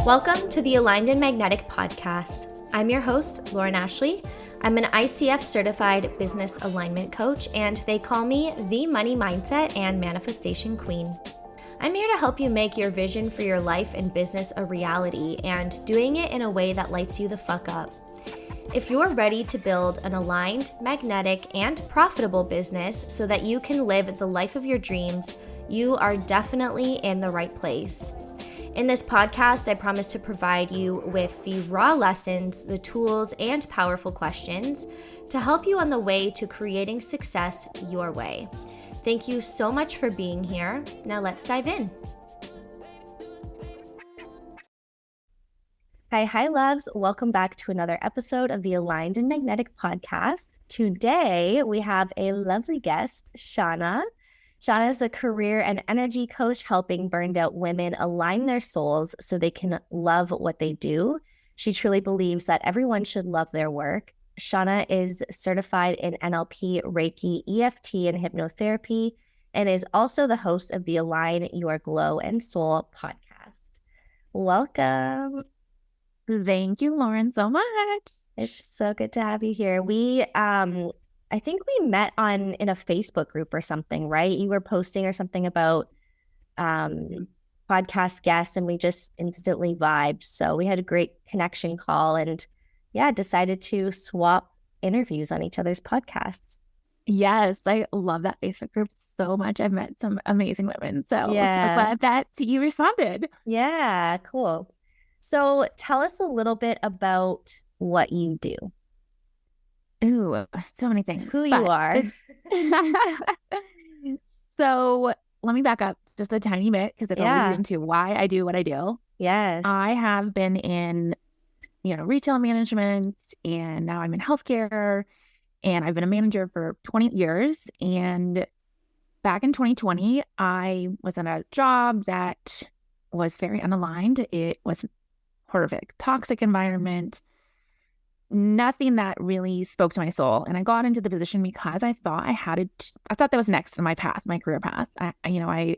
Welcome to the Aligned and Magnetic podcast. I'm your host, Lauren Ashley. I'm an ICF certified business alignment coach, and they call me the money mindset and manifestation queen. I'm here to help you make your vision for your life and business a reality and doing it in a way that lights you the fuck up. If you're ready to build an aligned, magnetic, and profitable business so that you can live the life of your dreams, you are definitely in the right place. In this podcast, I promise to provide you with the raw lessons, the tools, and powerful questions to help you on the way to creating success your way. Thank you so much for being here. Now let's dive in. Hi, loves. Welcome back to another episode of the Aligned and Magnetic podcast. Today, we have a lovely guest, Shauna. Shauna is a career and energy coach helping burned out women align their souls so they can love what they do. She truly believes that everyone should love their work. Shauna is certified in NLP, Reiki, EFT, and hypnotherapy, and is also the host of the Align Your Glow and Soul podcast. Welcome. Thank you, Lauren, so much. It's so good to have you here. I think we met in a Facebook group or something, right? You were posting or something about podcast guests, and we just instantly vibed. So we had a great connection call and decided to swap interviews on each other's podcasts. Yes, I love that Facebook group so much. I've met some amazing women. So glad that you responded. Yeah, cool. So tell us a little bit about what you do. Ooh, so many things. Who you are. So let me back up just a tiny bit because it'll lead into why I do what I do. Yes. I have been in, retail management, and now I'm in healthcare, and I've been a manager for 20 years. And back in 2020, I was in a job that was very unaligned. It was horrific, toxic environment. Nothing that really spoke to my soul. And I got into the position because I thought I thought that was next in my path, my career path. I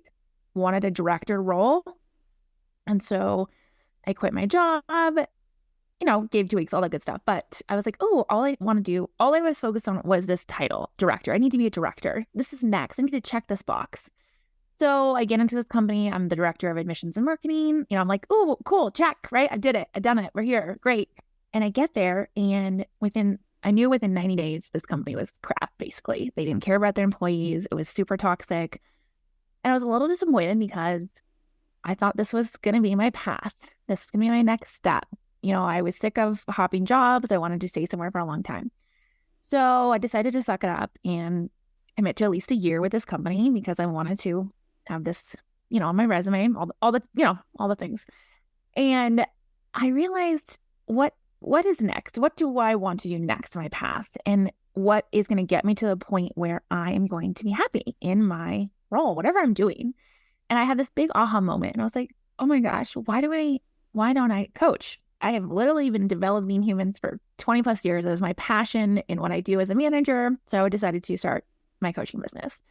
wanted a director role. And so I quit my job, gave 2 weeks, all that good stuff. But I was like, all I was focused on was this title, director. I need to be a director. This is next. I need to check this box. So I get into this company. I'm the director of admissions and marketing. I'm like, oh, cool, check, right? I did it. I've done it. We're here. Great. And I get there, and I knew within 90 days, this company was crap, basically. They didn't care about their employees. It was super toxic. And I was a little disappointed because I thought this was going to be my path. This is going to be my next step. I was sick of hopping jobs. I wanted to stay somewhere for a long time. So I decided to suck it up and commit to at least a year with this company because I wanted to have this, on my resume, all the things. And I realized what is next? What do I want to do next in my path? And what is going to get me to the point where I am going to be happy in my role, whatever I'm doing? And I had this big aha moment, and I was like, oh my gosh, why don't I coach? I have literally been developing humans for 20 plus years. That is my passion in what I do as a manager. So I decided to start my coaching business.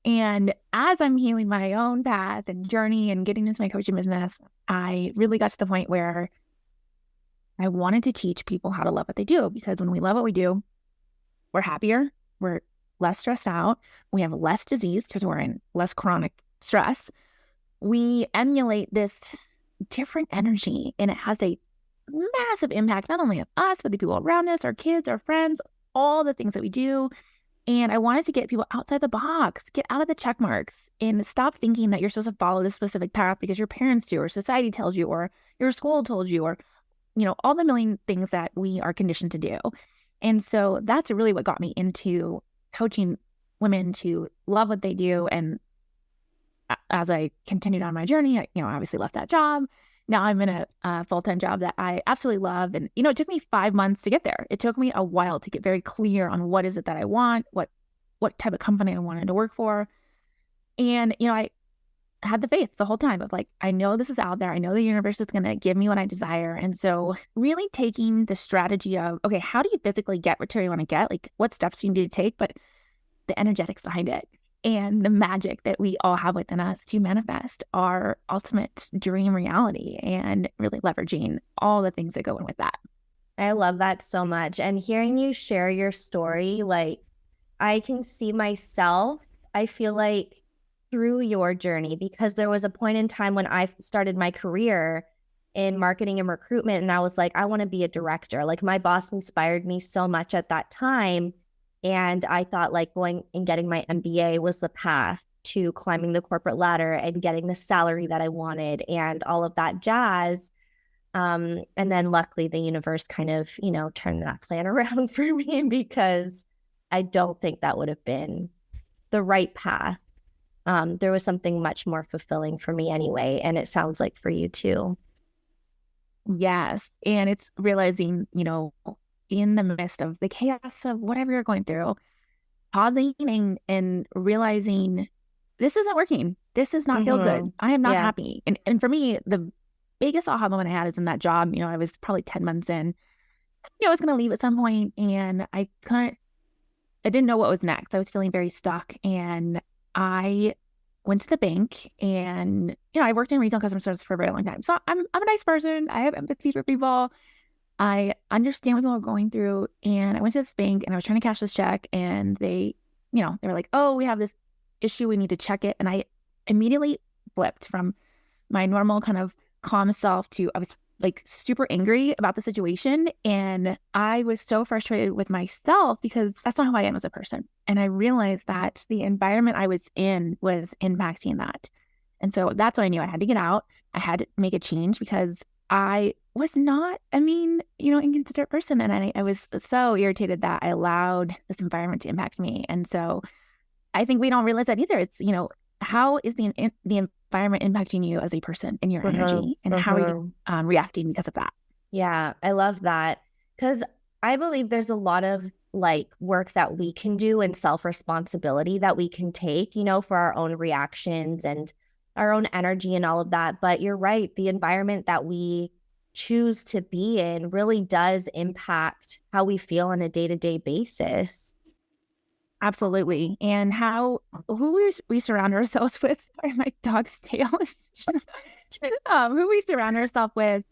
And as I'm healing my own path and journey and getting into my coaching business, I really got to the point where I wanted to teach people how to love what they do, because when we love what we do, we're happier, we're less stressed out, we have less disease because we're in less chronic stress. We emulate this different energy, and it has a massive impact, not only on us, but the people around us, our kids, our friends, all the things that we do. And I wanted to get people outside the box, get out of the check marks, and stop thinking that you're supposed to follow this specific path because your parents do, or society tells you, or your school told you, or all the million things that we are conditioned to do. And so that's really what got me into coaching women to love what they do. And as I continued on my journey, I obviously left that job. Now I'm in a full-time job that I absolutely love. And, it took me 5 months to get there. It took me a while to get very clear on what is it that I want, what type of company I wanted to work for. And, I had the faith the whole time of like, I know this is out there. I know the universe is going to give me what I desire. And so really taking the strategy of, okay, how do you physically get what you want to get? Like, what steps do you need to take? But the energetics behind it. and the magic that we all have within us to manifest our ultimate dream reality, and really leveraging all the things that go in with that. I love that so much. And hearing you share your story, like, I can see myself, I feel like, through your journey, because there was a point in time when I started my career in marketing and recruitment, and I was like, I want to be a director. Like, my boss inspired me so much at that time. And I thought like going and getting my MBA was the path to climbing the corporate ladder and getting the salary that I wanted and all of that jazz. And then luckily the universe kind of, turned that plan around for me, because I don't think that would have been the right path. There was something much more fulfilling for me anyway. And it sounds like for you too. Yes. And it's realizing, in the midst of the chaos of whatever you're going through, pausing and realizing this isn't working. This does not feel good. I am not happy. And for me, the biggest aha moment I had is in that job. I was probably 10 months in. I was going to leave at some point, and I didn't know what was next. I was feeling very stuck, and I went to the bank, and I worked in retail customer service for a very long time. So I'm a nice person. I have empathy for people. I understand what people are going through. And I went to this bank, and I was trying to cash this check, and they were like, oh, we have this issue. We need to check it. And I immediately flipped from my normal kind of calm self to, I was like super angry about the situation. And I was so frustrated with myself because that's not who I am as a person. And I realized that the environment I was in was impacting that. And so that's when I knew I had to get out. I had to make a change, because I was not a mean, inconsiderate person. And I was so irritated that I allowed this environment to impact me. And so I think we don't realize that either. It's, how is the environment impacting you as a person and your energy, and how are you reacting because of that? Yeah, I love that, because I believe there's a lot of like work that we can do and self-responsibility that we can take, for our own reactions and our own energy and all of that. But you're right, the environment that we choose to be in really does impact how we feel on a day-to-day basis. Absolutely. And who we surround ourselves with. Sorry, my dog's tail is who we surround ourselves with.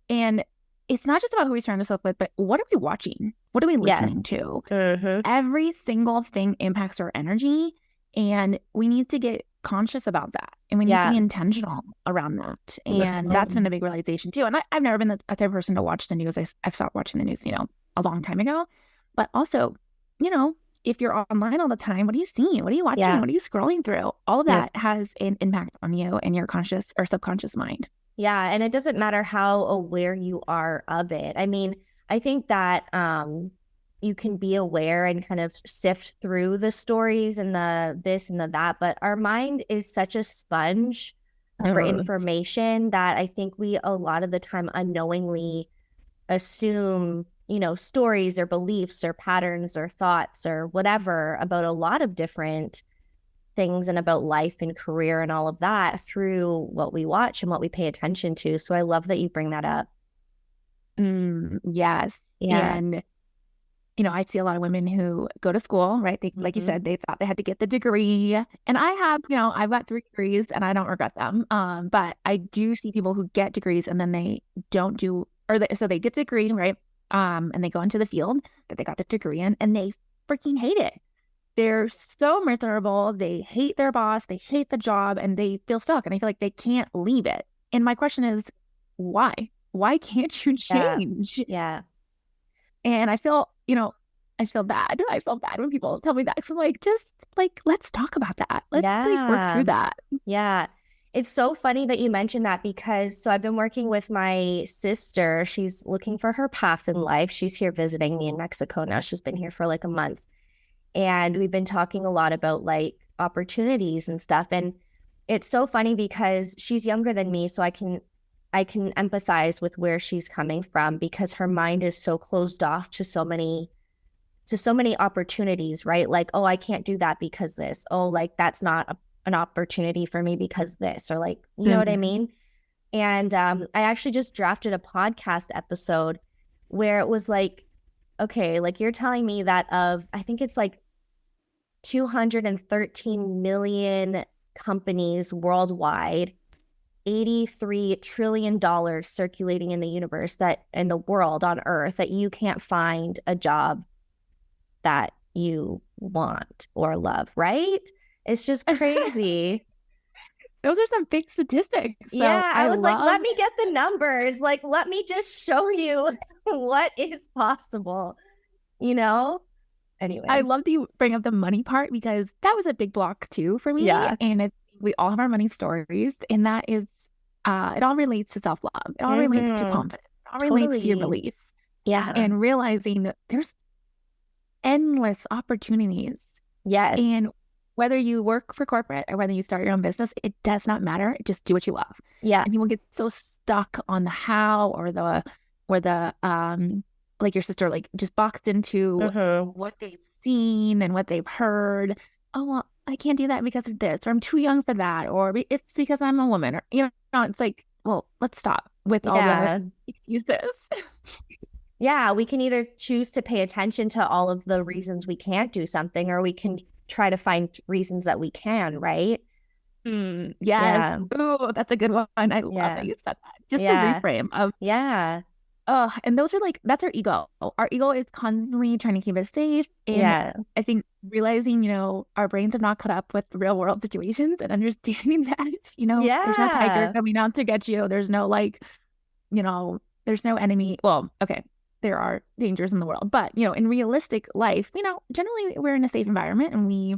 And it's not just about who we surround ourselves with, but what are we watching? What are we listening to? Every single thing impacts our energy, and we need to get conscious about that. And we need to be intentional around that. And that's been a big realization too. And I've never been the type of person to watch the news. I've stopped watching the news, a long time ago. But also, if you're online all the time, what are you seeing? What are you watching? What are you scrolling through? All of that has an impact on you and your conscious or subconscious mind. Yeah. And it doesn't matter how aware you are of it. I mean, I think that you can be aware and kind of sift through the stories and the this and the that, but our mind is such a sponge for information that I think we a lot of the time unknowingly assume, stories or beliefs or patterns or thoughts or whatever about a lot of different things and about life and career and all of that through what we watch and what we pay attention to. So I love that you bring that up. Yes. Yeah. And, I see a lot of women who go to school, right? They, like you said, they thought they had to get the degree. And I have, I've got 3 degrees and I don't regret them. But I do see people who get degrees and then they don't do, so they get the degree, right? And they go into the field that they got the degree in, and they freaking hate it. They're so miserable. They hate their boss. They hate the job, and they feel stuck. And I feel like they can't leave it. And my question is, why? Why can't you change? Yeah. And I feel bad. I feel bad when people tell me that. I feel like, just like, let's talk about that. Let's work through that. Yeah. It's so funny that you mentioned that, because I've been working with my sister. She's looking for her path in life. She's here visiting me in Mexico now. She's been here for like a month. And we've been talking a lot about like opportunities and stuff. And it's so funny because she's younger than me. So I can empathize with where she's coming from, because her mind is so closed off to so many opportunities, right? Like, oh, I can't do that because this. Oh, like that's not an opportunity for me because this, or like, you know what I mean? And I actually just drafted a podcast episode where it was like, okay, like you're telling me that I think it's like 213 million companies worldwide, $83 trillion circulating in the universe, that in the world on Earth, that you can't find a job that you want or love, right? It's just crazy. Those are some big statistics. So Yeah, I I was like, love let me get the numbers. Like, let me just show you what is possible, you know? I Anyway, love that you bring up the money part because that was a big block too for me. yeah. We all have our money stories, and that is, it all relates to self-love. It all relates to Mm-hmm. confidence. It all relates to your Totally. belief Yeah. and realizing that there's endless opportunities. Yes. And whether you work for corporate or whether you start your own business, it does not matter. Just do what you love. Yeah. And people get so stuck on the how or the like your sister, like just boxed into Mm-hmm. what they've seen and what they've heard. Oh, well, I can't do that because of this, or I'm too young for that, or it's because I'm a woman, or it's like, well, let's stop with all the Yeah. excuses. Yeah. We can either choose to pay attention to all of the reasons we can't do something, or we can try to find reasons that we can, right? Yes. Yeah. Ooh, that's a good one. I love that Yeah. you said that. Just the Yeah. reframe of, Yeah. oh, and those are like, that's our ego. Our ego is constantly trying to keep us safe. And Yeah. I think realizing, our brains have not caught up with real world situations and understanding that, there's no tiger Yeah. coming out to get you. There's no there's no enemy. Well, okay, there are dangers in the world, but in realistic life, generally we're in a safe environment and we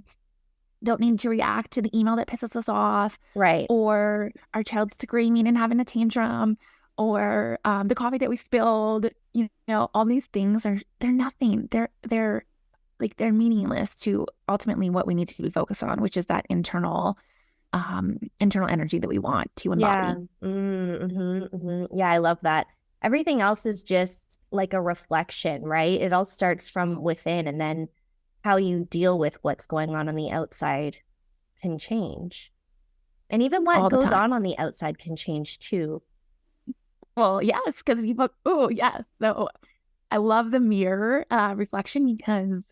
don't need to react to the email that pisses us off Right. or our child screaming and having a tantrum or the coffee that we spilled. All these things they're nothing. They're meaningless to ultimately what we need to be focused on, which is that internal energy that we want to Yeah. embody. Mm-hmm, mm-hmm. Yeah, I love that. Everything else is just like a reflection, right? It all starts from within, and then how you deal with what's going on the outside can change. And even what All the goes time. on the outside can change too. Well, yes, because oh, yes. So I love the mirror reflection because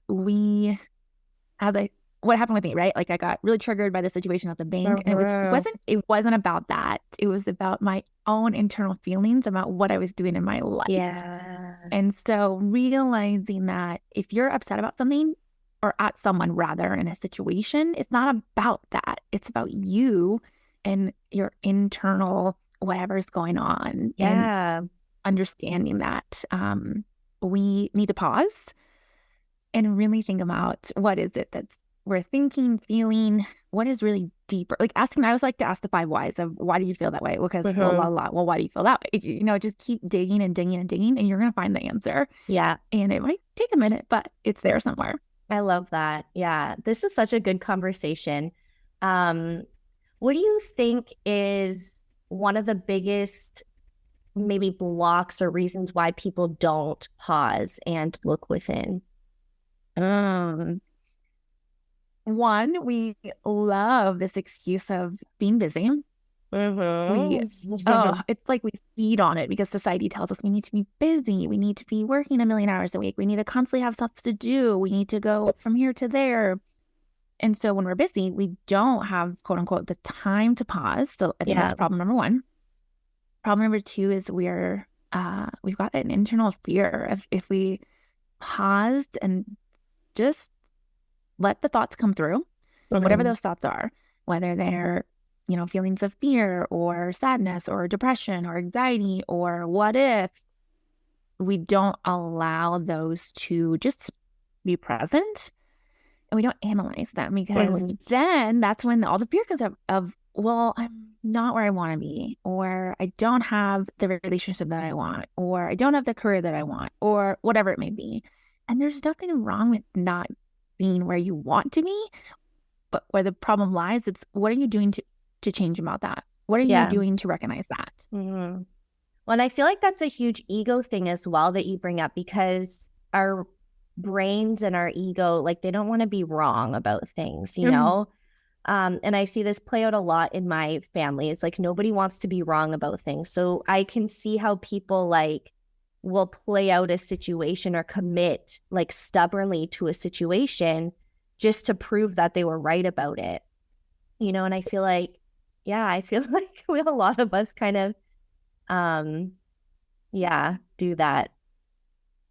what happened with me, right? Like I got really triggered by the situation at the bank, and it wasn't about that. It was about my own internal feelings about what I was doing in my life. Yeah. And so realizing that if you're upset about something or at someone rather in a situation, it's not about that. It's about you and your internal whatever's going on and Yeah. understanding that we need to pause and really think about what is it that's we're thinking, feeling, what is really deeper. Like asking, I always like to ask the 5 whys of why do you feel that way? Because well, well, why do you feel that way? Just keep digging and digging and digging, and you're gonna find the answer. Yeah. And it might take a minute, but it's there somewhere. I love that. Yeah. This is such a good conversation. What do you think is one of the biggest maybe blocks or reasons why people don't pause and look within? One, we love this excuse of being busy. It's like we feed on it because society tells us we need to be busy. We need to be working 1,000,000 hours a week. We need to constantly have stuff to do. We need to go from here to there. And so when we're busy, we don't have, quote unquote, the time to pause. So I think that's problem number 1. Problem number 2 is we've got an internal fear of if we paused and just let the thoughts come through, whatever those thoughts are, whether they're, feelings of fear or sadness or depression or anxiety or what if, we don't allow those to just be present and we don't analyze them because then that's when all the fear comes up of, well, I'm not where I want to be, or I don't have the relationship that I want, or I don't have the career that I want, or whatever it may be. And there's nothing wrong with not being where you want to be, but where the problem lies, it's what are you doing to change about that? What are you doing to recognize that? Mm-hmm. Well, and I feel like that's a huge ego thing as well that you bring up, because our brains and our ego, like they don't want to be wrong about things, and I see this play out a lot in my family. It's like nobody wants to be wrong about things. So I can see how people like will play out a situation or commit like stubbornly to a situation just to prove that they were right about it, you know. And I feel like, I feel like a lot of us kind of, do that.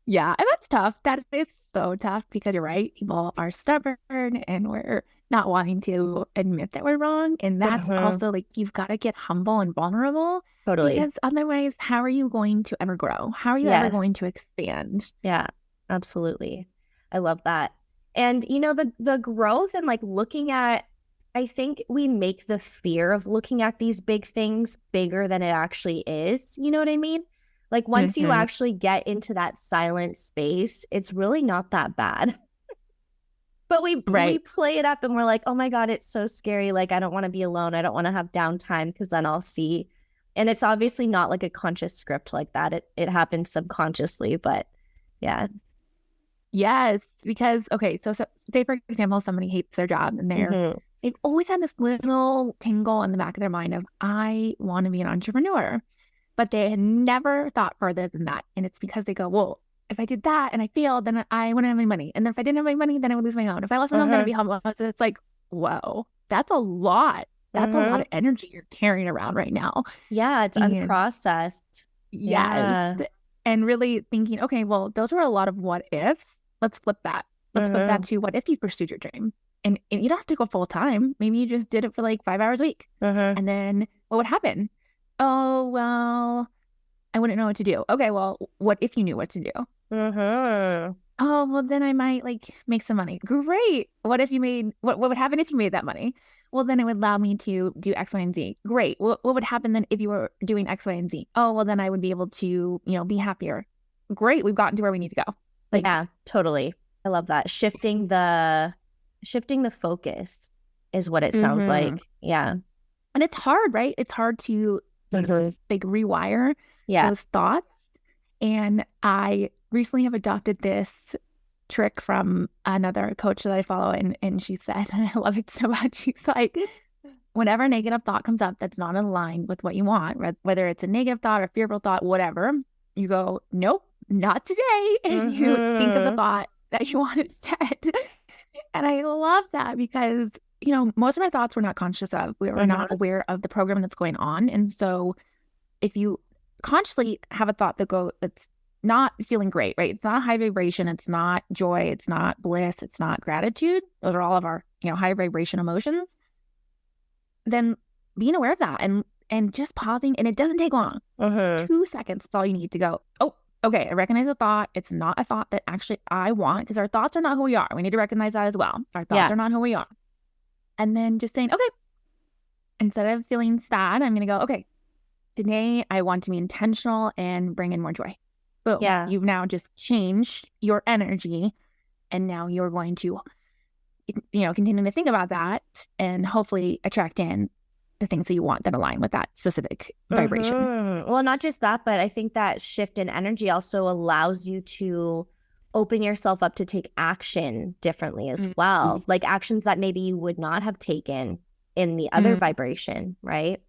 Yeah, and that's tough. That is so tough because you're right. People are stubborn and we're not wanting to admit that we're wrong. And that's also like, you've got to get humble and vulnerable Totally. because otherwise, how are you going to ever grow? How are you ever going to expand? Yeah, absolutely. I love that. And, you know, the growth and like looking at, I think we make the fear of looking at these big things bigger than it actually is. You know what I mean? Like once you actually get into that silent space, it's really not that bad. But we play it up and we're like, oh my God, it's so scary. Like, I don't want to be alone. I don't want to have downtime because then I'll see. And it's obviously not like a conscious script like that. It happens subconsciously, but yeah. Yes, because, okay, so say, for example, somebody hates their job and they've always had this little tingle in the back of their mind of, I want to be an entrepreneur. But they had never thought further than that. And it's because they go, well, if I did that and I failed, then I wouldn't have any money. And then if I didn't have any money, then I would lose my home. If I lost my home, then I'd be homeless. So it's like, whoa, that's a lot. That's a lot of energy you're carrying around right now. Yeah, it's unprocessed. Yes. And really thinking, okay, well, those are a lot of what ifs. Let's flip that. Let's flip that to what if you pursued your dream. And you don't have to go full time. Maybe you just did it for like 5 hours a week. And then what would happen? Oh, well, I wouldn't know what to do. Okay, well, what if you knew what to do? Oh, well, then I might like make some money. Great. What if you made, what would happen if you made that money? Well, then it would allow me to do X, Y, and Z. Great. What would happen then if you were doing X, Y, and Z? Oh, well, then I would be able to, you know, be happier. Great. We've gotten to where we need to go. Like, yeah, totally. I love that. Shifting the focus is what it sounds like. Yeah. And it's hard, right? It's hard to like rewire those thoughts. And I recently have adopted this trick from another coach that I follow, and she said, and I love it so much, she's like, whenever a negative thought comes up that's not in line with what you want, whether it's a negative thought or fearful thought, whatever, you go, nope, not today. And you think of the thought that you want instead. And I love that because, you know, most of our thoughts we're not conscious of. We're not aware of the program that's going on. And so if you consciously have a thought that's not feeling great, right? It's not high vibration. It's not joy. It's not bliss. It's not gratitude. Those are all of our, you know, high vibration emotions. Then being aware of that and just pausing, and it doesn't take long. 2 seconds. That's all you need to go, oh, okay, I recognize the thought. It's not a thought that actually I want, because our thoughts are not who we are. We need to recognize that as well. Our thoughts are not who we are. And then just saying, okay, instead of feeling sad, I'm going to go, okay, today I want to be intentional and bring in more joy. Boom. Yeah. You've now just changed your energy, and now you're going to, you know, continue to think about that and hopefully attract in the things that you want that align with that specific vibration. Well, not just that, but I think that shift in energy also allows you to open yourself up to take action differently as well. Like actions that maybe you would not have taken in the other vibration, right?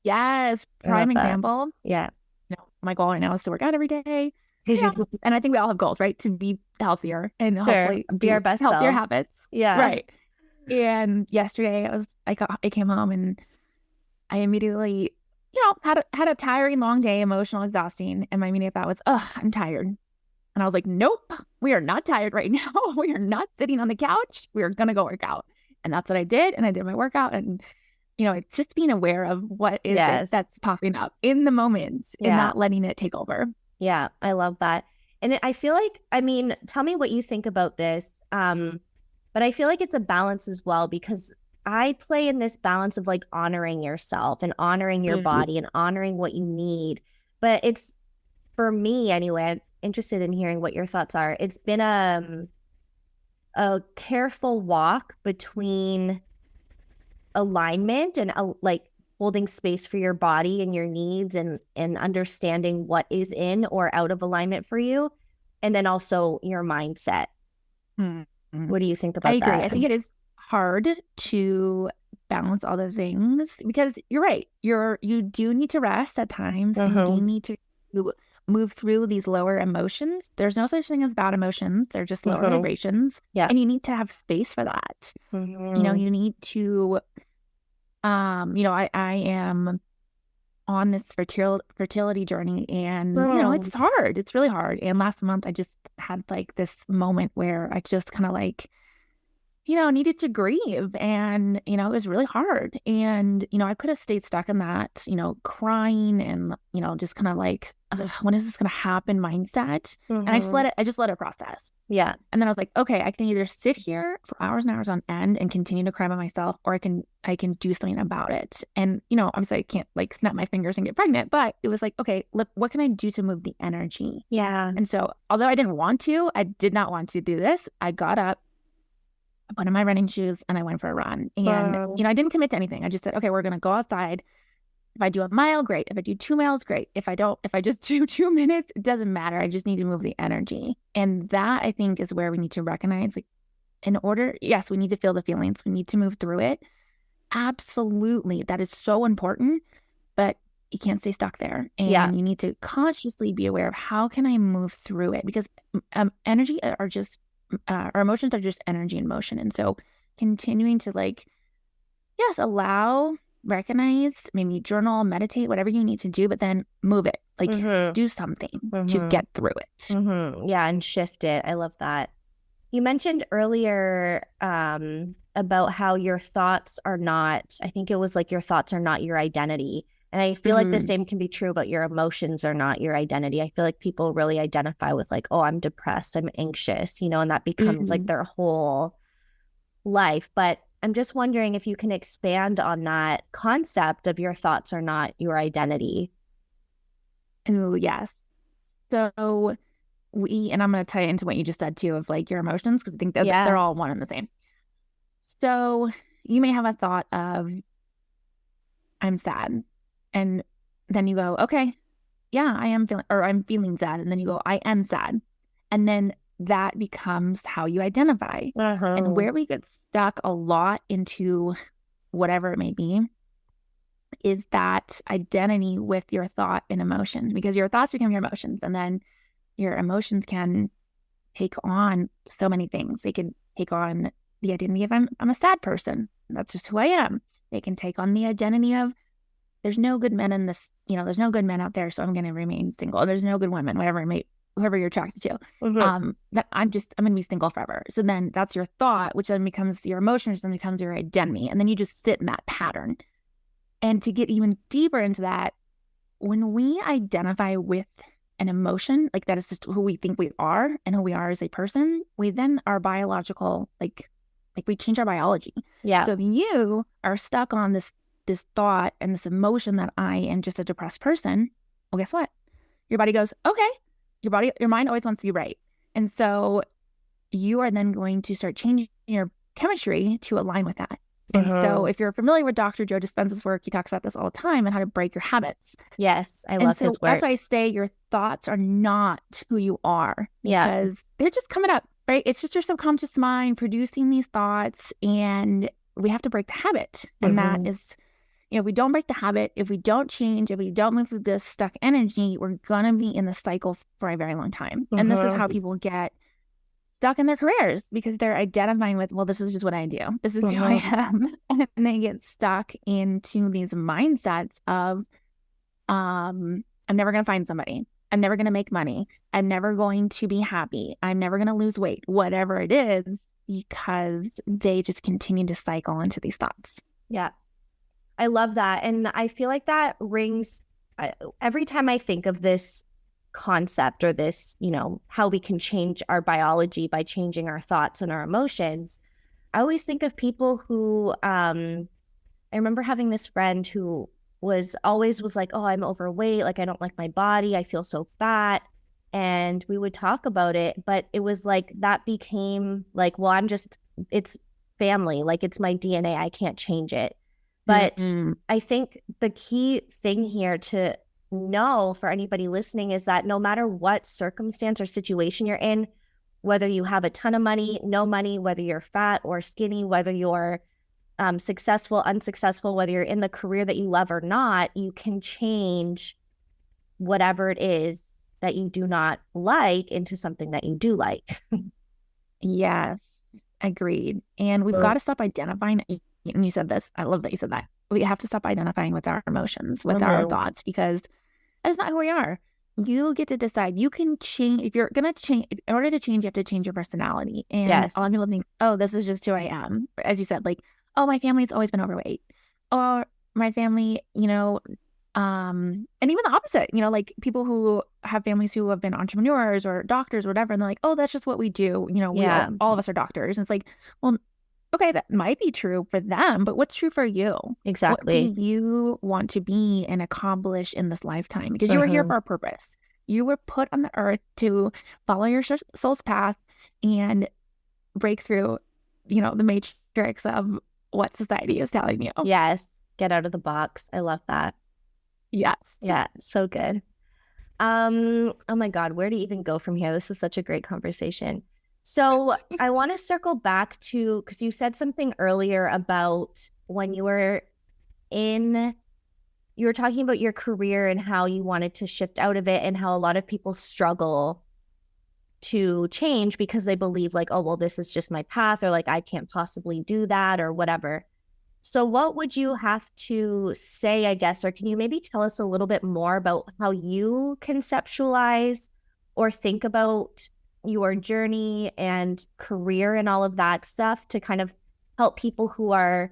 Yes. Prime example. Yeah. You know, my goal right now is to work out every day. Yeah. And I think we all have goals, right? To be healthier and hopefully be our best healthier selves. Habits. Yeah. Right. And yesterday I came home and I immediately, you know, had a tiring, long day, emotional, exhausting. And my immediate thought was, oh, I'm tired. And I was like, nope, we are not tired right now. We are not sitting on the couch. We are going to go work out. And that's what I did. And I did my workout. And, you know, it's just being aware of what is it that's popping up in the moment and not letting it take over. Yeah, I love that. And I feel like, I mean, tell me what you think about this. But I feel like it's a balance as well, because I play in this balance of like honoring yourself and honoring your body and honoring what you need. But it's, for me anyway, I'm interested in hearing what your thoughts are. It's been a careful walk between alignment and like holding space for your body and your needs and understanding what is in or out of alignment for you. And then also your mindset. What do you think about that? I agree. I think it is hard to balance all the things because you're right. You do need to rest at times. And you do need to move through these lower emotions. There's no such thing as bad emotions. They're just lower vibrations. Yeah. And you need to have space for that. You need to, I am on this fertility journey, and it's hard. It's really hard. And last month I just had like this moment where I just kind of like, needed to grieve, and it was really hard. And I could have stayed stuck in that, crying and just kind of like, when is this going to happen mindset. And I just let it process. Yeah. And then I was like, okay, I can either sit here for hours and hours on end and continue to cry by myself, or I can do something about it. And, obviously I can't like snap my fingers and get pregnant, but it was like, okay, look, what can I do to move the energy? Yeah. And so although I did not want to do this, I got up, I put on my running shoes, and I went for a run. And, I didn't commit to anything. I just said, okay, we're going to go outside. If I do a mile, great. If I do 2 miles, great. If I just do 2 minutes, it doesn't matter. I just need to move the energy. And that, I think, is where we need to recognize, like, yes, we need to feel the feelings. We need to move through it. Absolutely. That is so important, but you can't stay stuck there. And you need to consciously be aware of, how can I move through it? Because energy are just, our emotions are just energy in motion. And so continuing to like, yes, allow, recognize, maybe journal, meditate, whatever you need to do, but then move it, like do something to get through it. Yeah, and shift it. I love that. You mentioned earlier about how your thoughts are not, I think it was like, your thoughts are not your identity. And I feel like the same can be true about your emotions are not your identity. I feel like people really identify with like, oh, I'm depressed, I'm anxious, and that becomes like their whole life. But I'm just wondering if you can expand on that concept of your thoughts are not your identity. Oh, yes. So and I'm going to tie into what you just said too, of like your emotions, because I think that they're all one and the same. So you may have a thought of, I'm sad. And then you go, okay, yeah, I'm feeling sad. And then you go, I am sad. And then that becomes how you identify. And where we get stuck a lot into whatever it may be is that identity with your thought and emotion, because your thoughts become your emotions, and then your emotions can take on so many things. They can take on the identity of I'm a sad person. That's just who I am. They can take on the identity of there's no good men in this, there's no good men out there, so I'm going to remain single. There's no good women, whoever you're attracted to. That I'm going to be single forever. So then that's your thought, which then becomes your emotion, which then becomes your identity. And then you just sit in that pattern. And to get even deeper into that, when we identify with an emotion, like that is just who we think we are and who we are as a person, we then are biological, like we change our biology. Yeah. So if you are stuck on this thought and this emotion that I am just a depressed person, well, guess what? Your body goes, okay. Your mind always wants to be right. And so you are then going to start changing your chemistry to align with that. And so if you're familiar with Dr. Joe Dispenza's work, he talks about this all the time and how to break your habits. Yes, I love his work. That's why I say your thoughts are not who you are, because they're just coming up, right? It's just your subconscious mind producing these thoughts, and we have to break the habit. And that is, if we don't break the habit, if we don't change, if we don't move through this stuck energy, we're going to be in the cycle for a very long time. And this is how people get stuck in their careers, because they're identifying with, well, this is just what I do. This is who I am. And they get stuck into these mindsets of, I'm never going to find somebody. I'm never going to make money. I'm never going to be happy. I'm never going to lose weight, whatever it is, because they just continue to cycle into these thoughts. Yeah. I love that. And I feel like that rings every time I think of this concept, or this, how we can change our biology by changing our thoughts and our emotions. I always think of people who, I remember having this friend who was like, oh, I'm overweight. Like, I don't like my body. I feel so fat. And we would talk about it, but it was like, that became like, well, it's family. Like, it's my DNA. I can't change it. But I think the key thing here to know for anybody listening is that no matter what circumstance or situation you're in, whether you have a ton of money, no money, whether you're fat or skinny, whether you're successful, unsuccessful, whether you're in the career that you love or not, you can change whatever it is that you do not like into something that you do like. Yes, agreed. And we've got to stop identifying, and you said this, I love that you said that. We have to stop identifying with our emotions, with our thoughts, because that is not who we are. You get to decide. You can change. If you're going to change, in order to change, you have to change your personality. And Yes. a lot of people think, oh, this is just who I am. As you said, like, oh, my family's always been overweight. Or my family, and even the opposite, like people who have families who have been entrepreneurs or doctors or whatever, and they're like, oh, that's just what we do. We all of us are doctors. And it's like, well, okay, that might be true for them, but what's true for you? Exactly. What do you want to be and accomplish in this lifetime? Because you were here for a purpose. You were put on the earth to follow your soul's path and break through, the matrix of what society is telling you. Yes. Get out of the box. I love that. Yes. Yeah. So good. Oh my God, where do you even go from here? This is such a great conversation. So I want to circle back to, because you said something earlier about when you were talking about your career and how you wanted to shift out of it and how a lot of people struggle to change because they believe like, oh, well, this is just my path, or like, I can't possibly do that or whatever. So what would you have to say, I guess, or can you maybe tell us a little bit more about how you conceptualize or think about your journey and career and all of that stuff to kind of help people who are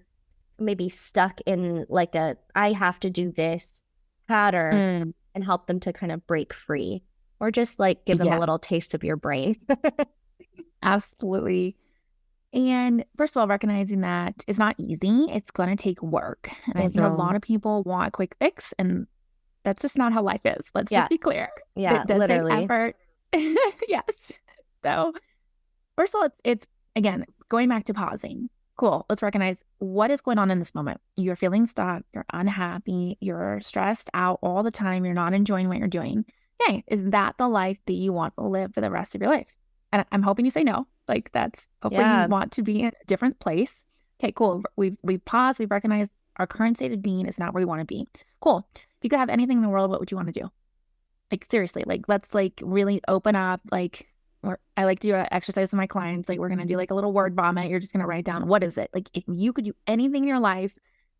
maybe stuck in like I have to do this pattern and help them to kind of break free, or just like give them a little taste of your brain? Absolutely. And first of all, recognizing that it's not easy. It's going to take work. And I think a lot of people want a quick fix, and that's just not how life is. Let's just be clear. Yeah, it does literally. take effort. Yes. So first of all, it's again, going back to pausing. Cool. Let's recognize what is going on in this moment. You're feeling stuck. You're unhappy. You're stressed out all the time. You're not enjoying what you're doing. Okay. Is that the life that you want to live for the rest of your life? And I'm hoping you say no. Like that's hopefully you want to be in a different place. Okay, cool. We've paused. We've recognized our current state of being is not where we want to be. Cool. If you could have anything in the world, what would you want to do? Like seriously, like let's like really open up. Like, or I like to do an exercise with my clients. Like we're gonna do like a little word vomit. You're just gonna write down what is it. Like if you could do anything in your life,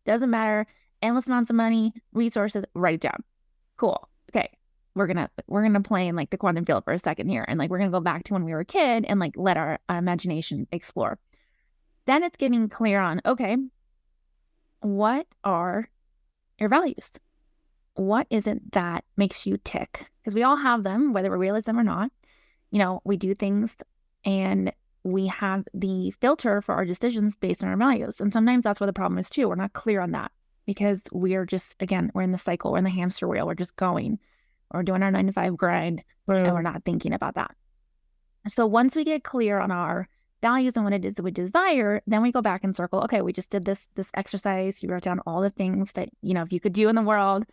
doesn't matter, endless amounts of money, resources, write it down. Cool. Okay. We're gonna play in like the quantum field for a second here, and like we're gonna go back to when we were a kid and like let our imagination explore. Then it's getting clear on, okay, what are your values? What is it that makes you tick? Because we all have them, whether we realize them or not. We do things and we have the filter for our decisions based on our values. And sometimes that's where the problem is too. We're not clear on that because we're just, again, we're in the cycle, we're in the hamster wheel, we're just going. Or doing our 9-to-5 grind, and we're not thinking about that. So once we get clear on our values and what it is that we desire, then we go back and circle. Okay, we just did this exercise. You wrote down all the things that if you could do in the world,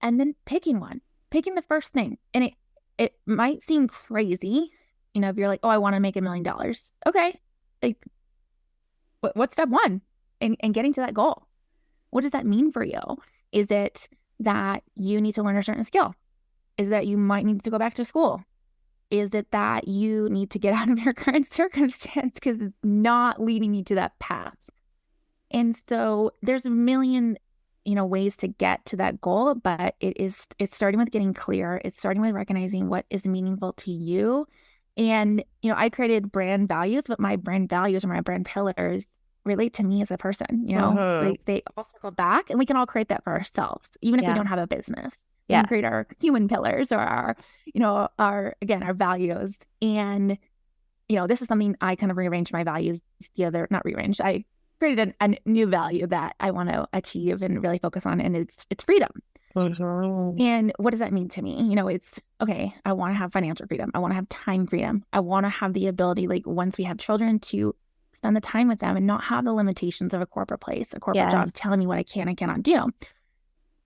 and then picking the first thing. And it might seem crazy, if you're like, oh, I want to make $1 million. Okay, like what's step one in getting to that goal? What does that mean for you? Is it that you need to learn a certain skill? Is that you might need to go back to school? Is it that you need to get out of your current circumstance because it's not leading you to that path? And so there's a million, ways to get to that goal, but it's starting with getting clear. It's starting with recognizing what is meaningful to you. And, I created brand values, but my brand values or my brand pillars relate to me as a person, they all circle back, and we can all create that for ourselves, even if we don't have a business. We can create our human pillars or our values. And, this is something I kind of rearranged my values not rearranged. I created a new value that I want to achieve and really focus on, and it's freedom. And what does that mean to me? It's okay. I want to have financial freedom. I want to have time freedom. I want to have the ability, like once we have children, to spend the time with them and not have the limitations of a corporate place, a corporate job telling me what I can and cannot do.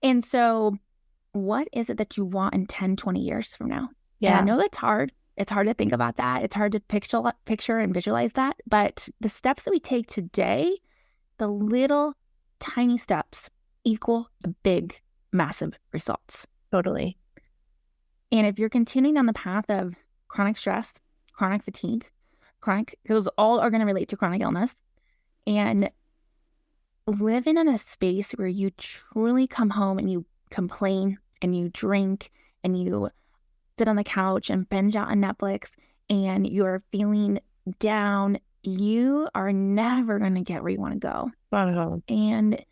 And so what is it that you want in 10, 20 years from now? Yeah. And I know that's hard. It's hard to think about that. It's hard to picture and visualize that. But the steps that we take today, the little tiny steps equal the big, massive results. Totally. And if you're continuing on the path of chronic stress, chronic fatigue, those all are going to relate to chronic illness, and living in a space where you truly come home and you complain and you drink and you sit on the couch and binge out on Netflix and you're feeling down, you are never going to get where you want to go. And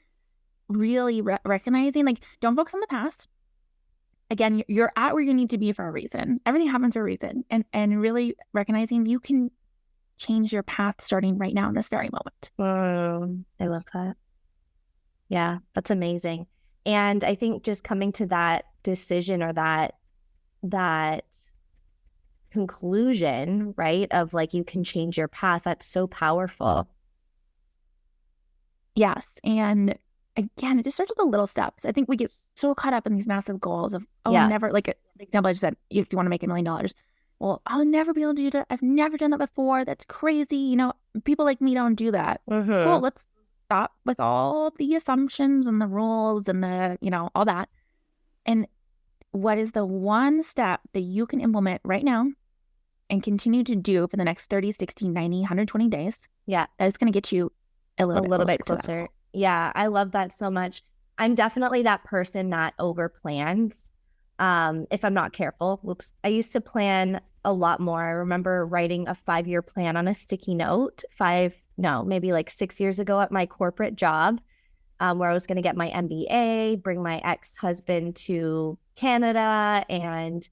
really recognizing, like, don't focus on the past. Again, you're at where you need to be for a reason. Everything happens for a reason. And really recognizing you can change your path starting right now in this very moment. I love that. Yeah, that's amazing. And I think just coming to that decision or that conclusion, right, of like you can change your path, that's so powerful. Yes. And again, it just starts with the little steps. I think we get so caught up in these massive goals of, never, like the example I just said, if you want to make $1 million, well, I'll never be able to do that. I've never done that before. That's crazy. You know, people like me don't do that. Cool. Let's stop with all the assumptions and the rules and the, all that. And what is the one step that you can implement right now and continue to do for the next 30, 60, 90, 120 days? Yeah. That's going to get you a little bit closer. Yeah, I love that so much. I'm definitely that person that over plans. If I'm not careful. Whoops. I used to plan a lot more. I remember writing a 5-year plan on a sticky note, maybe like 6 years ago at my corporate job, where I was going to get my MBA, bring my ex-husband to Canada and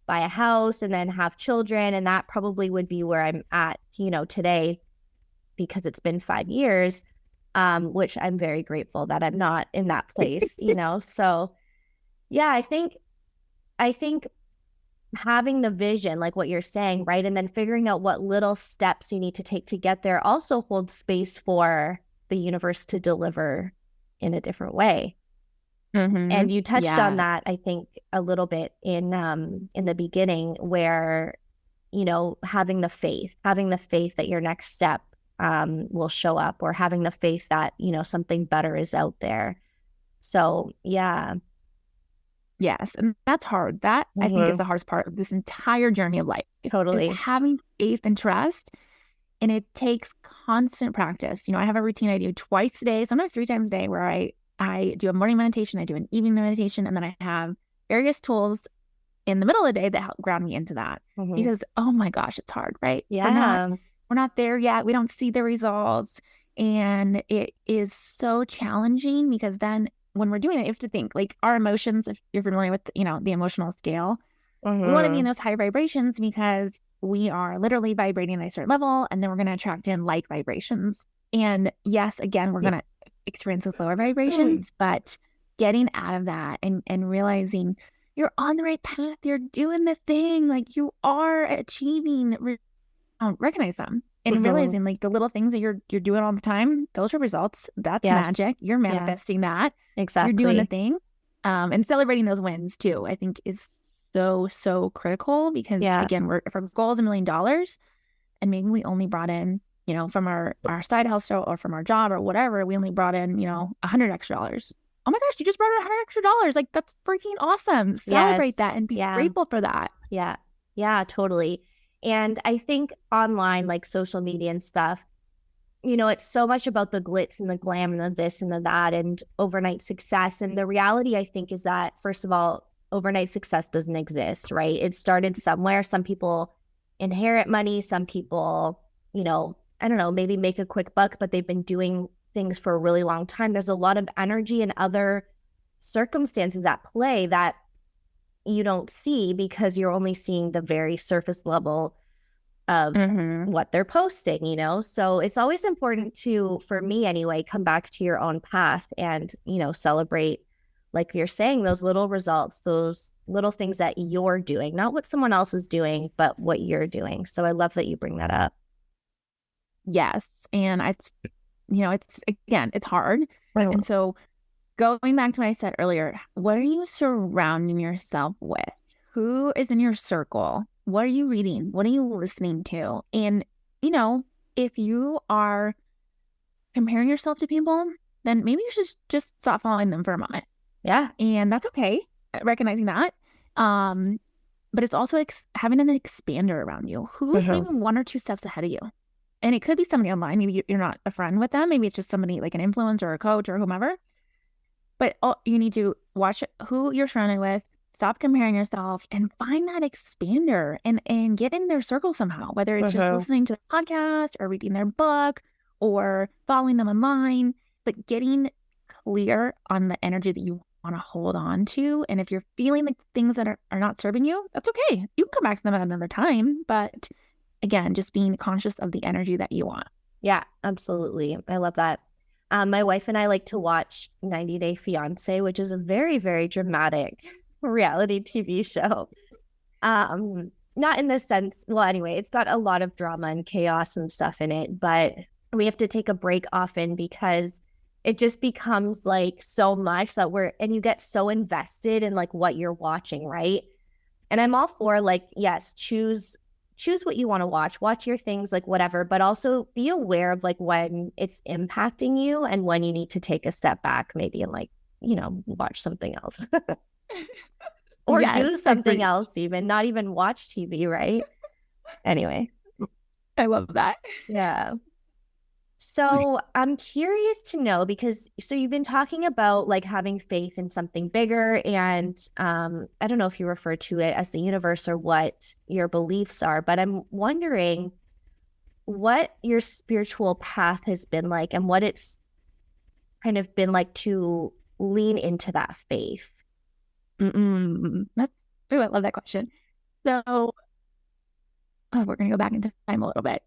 buy a house and then have children. And that probably would be where I'm at, today, because it's been 5 years, which I'm very grateful that I'm not in that place, So yeah, I think having the vision, like what you're saying, right? And then figuring out what little steps you need to take to get there also holds space for the universe to deliver in a different way. And you touched on that, I think, a little bit in the beginning, where, having the faith that your next step will show up, or having the faith that, something better is out there. So, yeah. Yes. And that's hard. That I think is the hardest part of this entire journey of life. Totally. Is having faith and trust. And it takes constant practice. I have a routine I do twice a day, sometimes 3 times a day, where I do a morning meditation, I do an evening meditation, and then I have various tools in the middle of the day that help ground me into that. Because, oh my gosh, it's hard, right? Yeah. We're not there yet. We don't see the results. And it is so challenging, because then when we're doing it, you have to think, like, our emotions, if you're familiar with, the emotional scale, we want to be in those high vibrations because we are literally vibrating at a certain level, and then we're going to attract in like vibrations. And yes, again, we're going to experience those lower vibrations, but getting out of that and realizing you're on the right path, you're doing the thing, like you are achieving, recognize them and realizing, like, the little things that you're doing all the time, those are results. That's magic. You're manifesting that. Exactly. You're doing the thing. And celebrating those wins too, I think, is so critical, because again, if our goal is $1 million and maybe we only brought in, from our side hustle or from our job or whatever, we only brought in, $100 extra. Oh my gosh, you just brought in $100 extra. Like, that's freaking awesome. Celebrate that and be grateful for that. Yeah, totally. And I think online, like social media and stuff, it's so much about the glitz and the glam and the this and the that and overnight success. And the reality, I think, is that, first of all, overnight success doesn't exist, right? It started somewhere. Some people inherit money. Some people, I don't know, maybe make a quick buck, but they've been doing things for a really long time. There's a lot of energy and other circumstances at play that you don't see because you're only seeing the very surface level of what they're posting, So it's always important to, for me anyway, come back to your own path and, celebrate, like you're saying, those little results, those little things that you're doing, not what someone else is doing, but what you're doing. So I love that you bring that up. Yes. And it's hard. Right. And so going back to what I said earlier, what are you surrounding yourself with? Who is in your circle? What are you reading? What are you listening to? And, if you are comparing yourself to people, then maybe you should just stop following them for a moment. Yeah. And that's okay. Recognizing that. but it's also having an expander around you who's maybe one or two steps ahead of you. And it could be somebody online. Maybe you're not a friend with them. Maybe it's just somebody like an influencer or a coach or whomever. But you need to watch who you're surrounded with, stop comparing yourself, and find that expander and get in their circle somehow, whether it's just listening to the podcast or reading their book or following them online, but getting clear on the energy that you want to hold on to. And if you're feeling like things that are not serving you, that's okay. You can come back to them at another time. But again, just being conscious of the energy that you want. Yeah, absolutely. I love that. My wife and I like to watch 90 Day Fiancé, which is a very, very dramatic reality TV show. Not in the sense, well, anyway, it's got a lot of drama and chaos and stuff in it, but we have to take a break often because it just becomes like so much that and you get so invested in like what you're watching, right? And I'm all for like, yes, choose what you want to watch your things, like whatever, but also be aware of like when it's impacting you and when you need to take a step back maybe and like, watch something else or do something else, even not even watch TV, right? Anyway. I love that. Yeah. So I'm curious to know because you've been talking about like having faith in something bigger and I don't know if you refer to it as the universe or what your beliefs are, but I'm wondering what your spiritual path has been like and what it's kind of been like to lean into that faith. I love that question. So we're going to go back into time a little bit.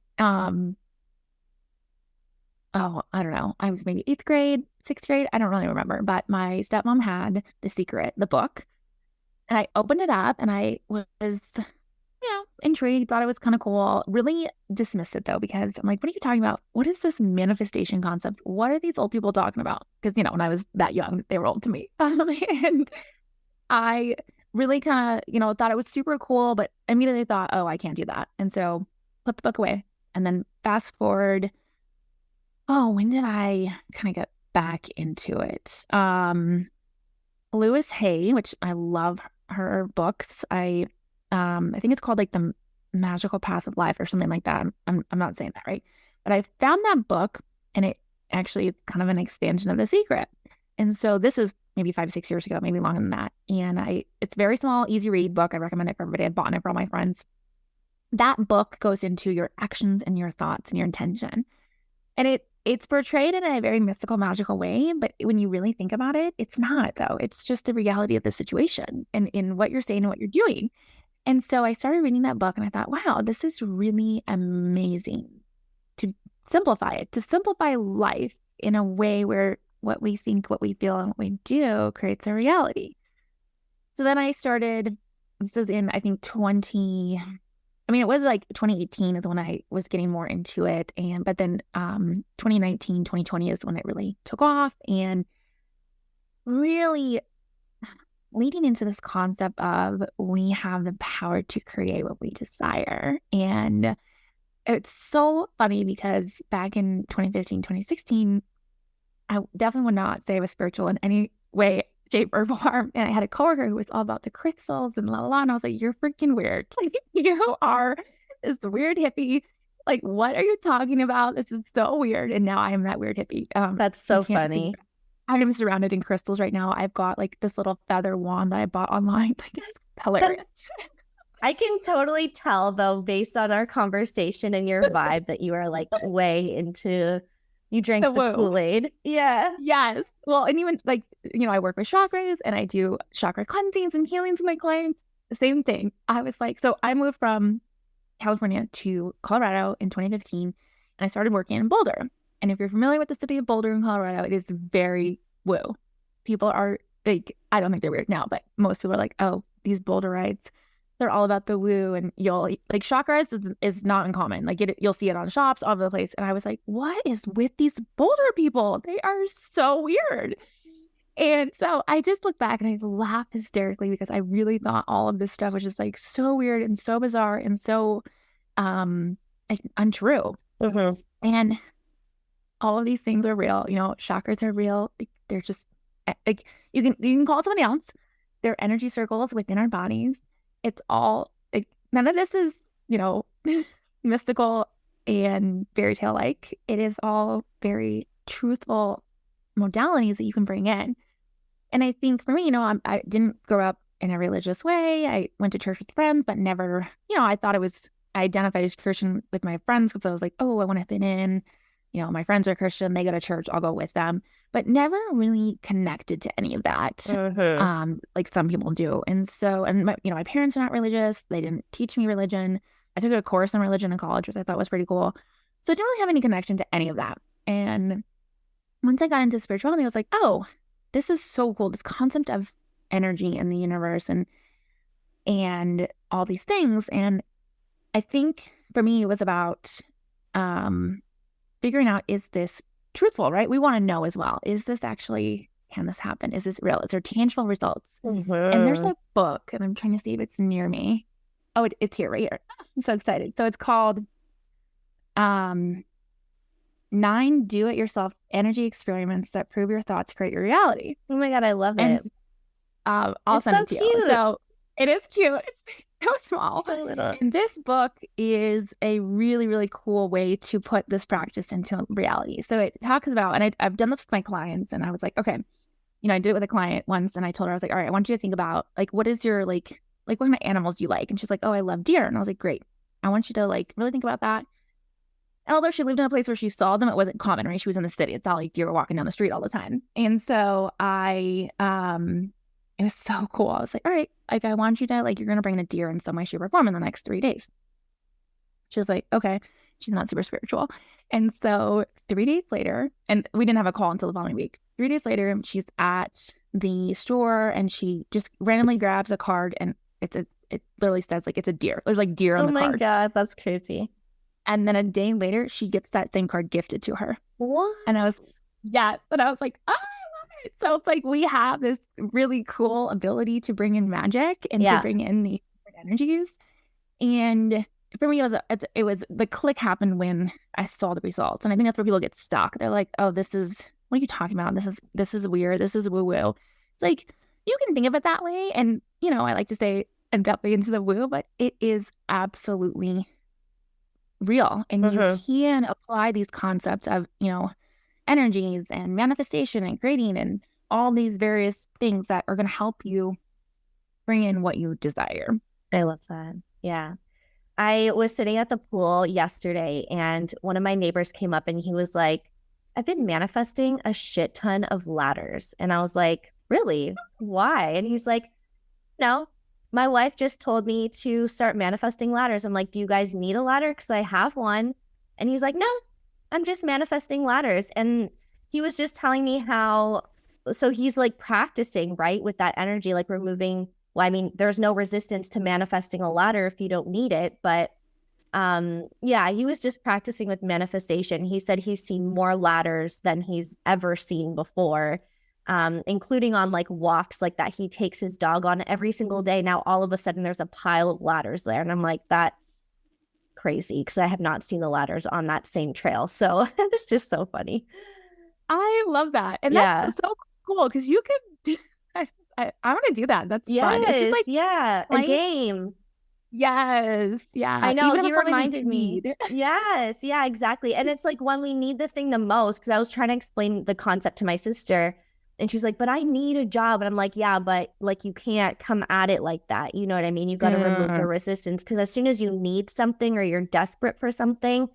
I don't know. I was maybe 8th grade, 6th grade. I don't really remember, but my stepmom had The Secret, the book, and I opened it up and I was, intrigued, thought it was kind of cool, really dismissed it though, because I'm like, what are you talking about? What is this manifestation concept? What are these old people talking about? Because, when I was that young, they were old to me. And I really kind of, thought it was super cool, but immediately thought, oh, I can't do that. And so put the book away. And then fast forward, when did I kind of get back into it? Louise Hay, which I love her books. I think it's called like The Magical Path of Life or something like that. I'm not saying that right, but I found that book and it actually is kind of an expansion of The Secret. And so this is maybe 5-6 years ago, maybe longer than that. And it's a very small, easy read book. I recommend it for everybody. I've bought it for all my friends. That book goes into your actions and your thoughts and your intention. And it's portrayed in a very mystical, magical way, but when you really think about it, it's not, though. It's just the reality of the situation and in what you're saying and what you're doing. And so I started reading that book and I thought, wow, this is really amazing to simplify it, to simplify life in a way where what we think, what we feel, and what we do creates a reality. So then I started, this was in, I think, it was like 2018 is when I was getting more into it. But then 2019, 2020 is when it really took off and really leading into this concept of we have the power to create what we desire. And it's so funny because back in 2015, 2016, I definitely would not say I was spiritual in any way, shape, or form. And I had a coworker who was all about the crystals and la la la. And I was like, you're freaking weird. Like, you are this weird hippie. Like, what are you talking about? This is so weird. And now I am that weird hippie. That's so funny. I am surrounded in crystals right now. I've got like this little feather wand that I bought online. Like, it's hilarious. I can totally tell though, based on our conversation and your vibe, that you are like way into, you drank the Kool-Aid. Yeah. Yes. Well, and even like, I work with chakras and I do chakra cleansings and healings with my clients. The same thing. I was like, so I moved from California to Colorado in 2015 and I started working in Boulder. And if you're familiar with the city of Boulder in Colorado, it is very woo. People are like, I don't think they're weird now, but most people are like, oh, these Boulderites, they're all about the woo. And you'll like chakras is not uncommon. Like you'll see it on shops all over the place. And I was like, what is with these Boulder people? They are so weird. And so I just look back and I laugh hysterically because I really thought all of this stuff was just like so weird and so bizarre and so untrue. Mm-hmm. And all of these things are real. Chakras are real. They're just like you can call it somebody else. They're energy circles within our bodies. it's all, like, none of this is, mystical and fairy tale like. It is all very truthful modalities that you can bring in. And I think for me, I didn't grow up in a religious way. I went to church with friends, but never, I thought I identified as Christian with my friends because I was like, oh, I want to fit in. My friends are Christian. They go to church. I'll go with them. But never really connected to any of that, like some people do. And so, and my parents are not religious. They didn't teach me religion. I took a course on religion in college, which I thought was pretty cool. So I didn't really have any connection to any of that. And once I got into spirituality, I was like, oh, this is so cool. This concept of energy in the universe and all these things. And I think for me, it was about figuring out, is this truthful, right? We want to know as well. Is this actually, can this happen? Is this real? Is there tangible results? And there's a book, and I'm trying to see if it's near me. Oh, it's here, right here. I'm so excited. So it's called 9 Do-It-Yourself Energy Experiments That Prove Your Thoughts Create Your Reality. Oh my God, I love it. I'll send it to you. So it is cute. It's so small. So little. And this book is a really, really cool way to put this practice into reality. So it talks about, and I've done this with my clients, and I was like, okay, I did it with a client once, and I told her, I was like, all right, I want you to think about, like, what is your, like what kind of animals you like? And she's like, oh, I love deer. And I was like, great. I want you to, like, really think about that. And although she lived in a place where she saw them, it wasn't common, right? She was in the city. It's not like deer were walking down the street all the time. And so it was so cool. I was like, all right, like, I want you to, like, you're going to bring a deer in some way, shape, or form in the next 3 days. She was like, okay. She's not super spiritual. And so 3 days later, and we didn't have a call until the following week. 3 days later, she's at the store, and she just randomly grabs a card, and it literally says, like, it's a deer. There's, like, deer on the card. Oh my God, that's crazy. And then a day later, she gets that same card gifted to her. What? And I was like, oh, I love it. So it's like we have this really cool ability to bring in magic and to bring in the different energies. And for me, it was the click happened when I saw the results. And I think that's where people get stuck. They're like, oh, what are you talking about? This is weird. This is woo-woo. It's like, you can think of it that way. And, I like to say, and got into the woo, but it is absolutely real. And you can apply these concepts of, energies and manifestation and creating and all these various things that are going to help you bring in what you desire. I love that. Yeah. I was sitting at the pool yesterday, and one of my neighbors came up, and he was like, I've been manifesting a shit ton of ladders. And I was like, really? Why? And he's like, no, my wife just told me to start manifesting ladders. I'm like, do you guys need a ladder? Because I have one. And he's like, no, I'm just manifesting ladders. And he was just telling me how, so he's like practicing, right, with that energy, like removing, well, I mean, there's no resistance to manifesting a ladder if you don't need it. But he was just practicing with manifestation. He said he's seen more ladders than he's ever seen before. Including on like walks like that he takes his dog on every single day. Now, all of a sudden, there's a pile of ladders there. And I'm like, that's crazy, because I have not seen the ladders on that same trail. So it's just so funny. I love that. And that's so cool, because you can do, I want to do that. That's fun. It's just like, a game. Yes. Yeah. I know. He reminded me. Yes. Yeah, exactly. And it's like when we need the thing the most, because I was trying to explain the concept to my sister. And she's like, but I need a job. And I'm like, yeah, but like, you can't come at it like that. You know what I mean? You got to remove the resistance, because as soon as you need something or you're desperate for something,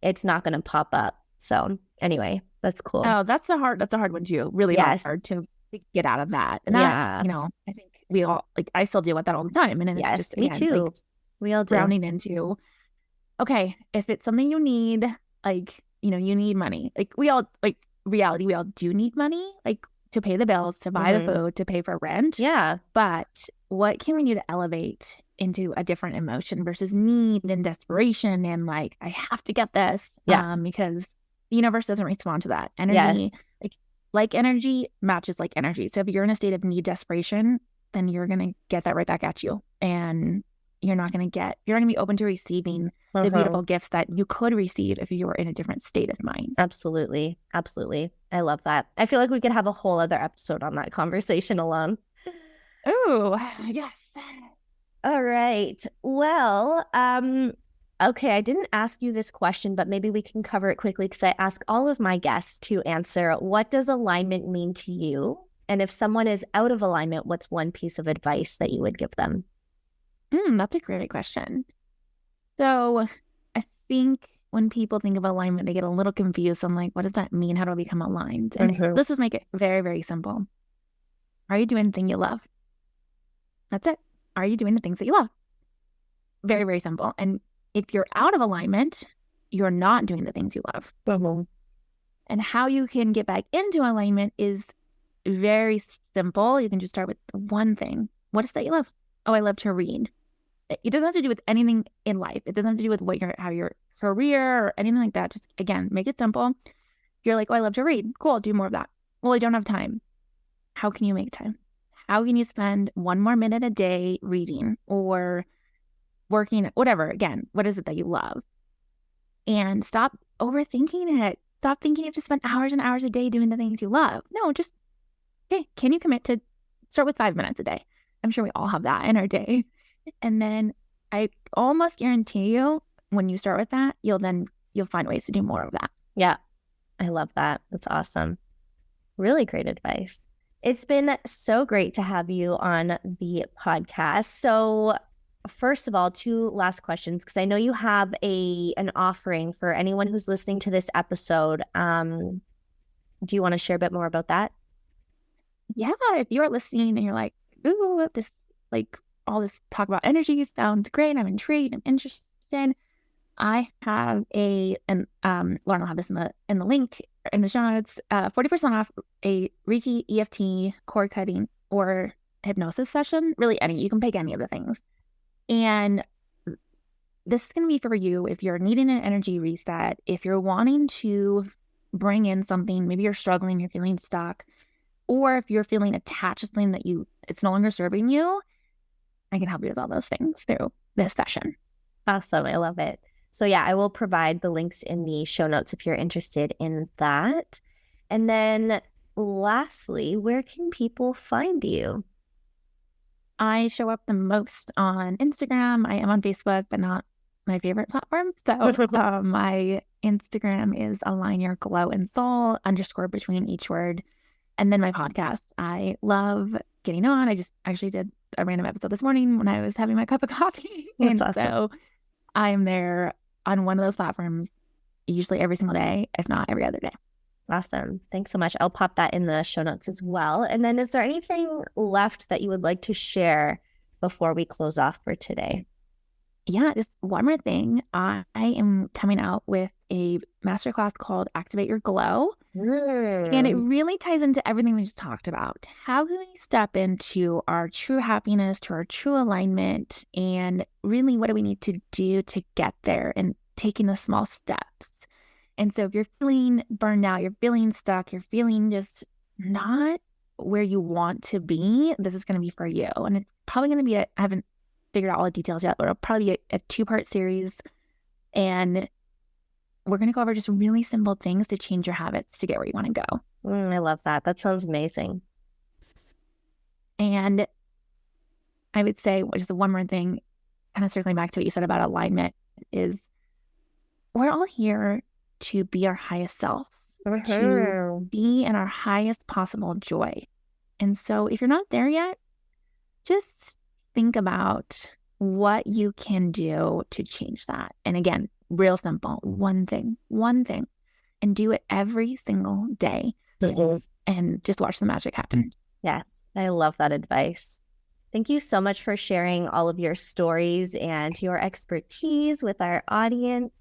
it's not going to pop up. So anyway, that's cool. Oh, that's a hard one too. Really hard to get out of that. And that, I think we all, like, I still deal with that all the time. And it's just, me too. Like, we all do. Grounding into, okay, if it's something you need, like, you need money. Like, we all, like, reality, we all do need money. Like, to pay the bills, to buy the food, to pay for rent. Yeah. But what can we do to elevate into a different emotion versus need and desperation and like, I have to get this? Because the universe doesn't respond to that. Energy, like energy matches like energy. So if you're in a state of need, desperation, then you're going to get that right back at you. And you're not going to be open to receiving the beautiful gifts that you could receive if you were in a different state of mind. Absolutely. Absolutely. I love that. I feel like we could have a whole other episode on that conversation alone. Oh, yes. All right. Well, okay, I didn't ask you this question, but maybe we can cover it quickly because I ask all of my guests to answer, what does alignment mean to you? And if someone is out of alignment, what's one piece of advice that you would give them? That's a great question. So I think when people think of alignment, they get a little confused. I'm like, what does that mean? How do I become aligned? And let's just make it very, very simple. Are you doing the thing you love? That's it. Are you doing the things that you love? Very, very simple. And if you're out of alignment, you're not doing the things you love. And how you can get back into alignment is very simple. You can just start with one thing. What is that you love? Oh, I love to read. It doesn't have to do with anything in life. It doesn't have to do with how your career or anything like that. Just, again, make it simple. You're like, oh, I love to read. Cool, do more of that. Well, I don't have time. How can you make time? How can you spend 1 more minute a day reading or working, whatever? Again, what is it that you love? And stop overthinking it. Stop thinking you have to spend hours and hours a day doing the things you love. No, just, okay, can you commit to start with 5 minutes a day? I'm sure we all have that in our day. And then I almost guarantee you, when you start with that, you'll find ways to do more of that. Yeah, I love that. That's awesome. Really great advice. It's been so great to have you on the podcast. So first of all, 2 last questions, because I know you have an offering for anyone who's listening to this episode. Do you want to share a bit more about that? Yeah, if you're listening and you're like, ooh, this, like, all this talk about energy sounds great, I'm intrigued, I'm interested, I have Lauren will have this in the link in the show notes, 40% off a Reiki, EFT, cord cutting, or hypnosis session. Really, you can pick any of the things. And this is going to be for you if you're needing an energy reset, if you're wanting to bring in something, maybe you're struggling, you're feeling stuck, or if you're feeling attached to something that it's no longer serving you. I can help you with all those things through this session. Awesome. I love it. So yeah, I will provide the links in the show notes if you're interested in that. And then lastly, where can people find you? I show up the most on Instagram. I am on Facebook, but not my favorite platform. So my Instagram is align_your_glow _ between each word. And then my podcast. I love getting on. I just actually did a random episode this morning when I was having my cup of coffee. That's awesome. So I'm there on one of those platforms, usually every single day, if not every other day. Awesome. Thanks so much. I'll pop that in the show notes as well. And then is there anything left that you would like to share before we close off for today? Yeah, just one more thing. I am coming out with a masterclass called Activate Your Glow. And it really ties into everything we just talked about. How can we step into our true happiness, to our true alignment, and really what do we need to do to get there, and taking the small steps. And so if you're feeling burned out, you're feeling stuck, you're feeling just not where you want to be, this is going to be for you. And it's probably going to be I haven't figured out all the details yet, but it'll probably be a 2-part series. And we're going to go over just really simple things to change your habits to get where you want to go. I love that. That sounds amazing. And I would say just one more thing, kind of circling back to what you said about alignment, is we're all here to be our highest selves, to be in our highest possible joy. And so if you're not there yet, just think about what you can do to change that. And again, real simple, one thing, and do it every single day. And just watch the magic happen. Yeah, I love that advice. Thank you so much for sharing all of your stories and your expertise with our audience.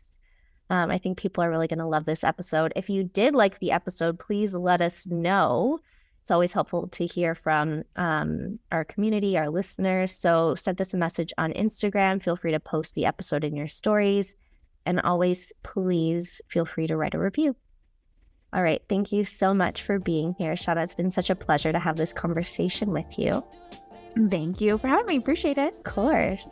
I think people are really going to love this episode. If you did like the episode, please let us know. It's always helpful to hear from our community, our listeners. So send us a message on Instagram. Feel free to post the episode in your stories. And always, please feel free to write a review. All right. Thank you so much for being here, Shauna. It's been such a pleasure to have this conversation with you. Thank you for having me. Appreciate it. Of course.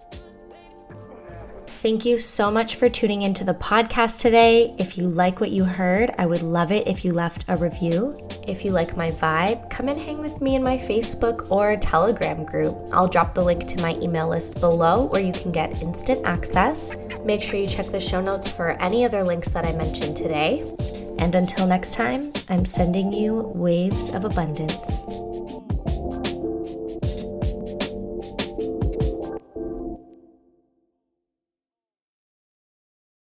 Thank you so much for tuning into the podcast today. If you like what you heard, I would love it if you left a review. If you like my vibe, come and hang with me in my Facebook or Telegram group. I'll drop the link to my email list below where you can get instant access. Make sure you check the show notes for any other links that I mentioned today. And until next time, I'm sending you waves of abundance.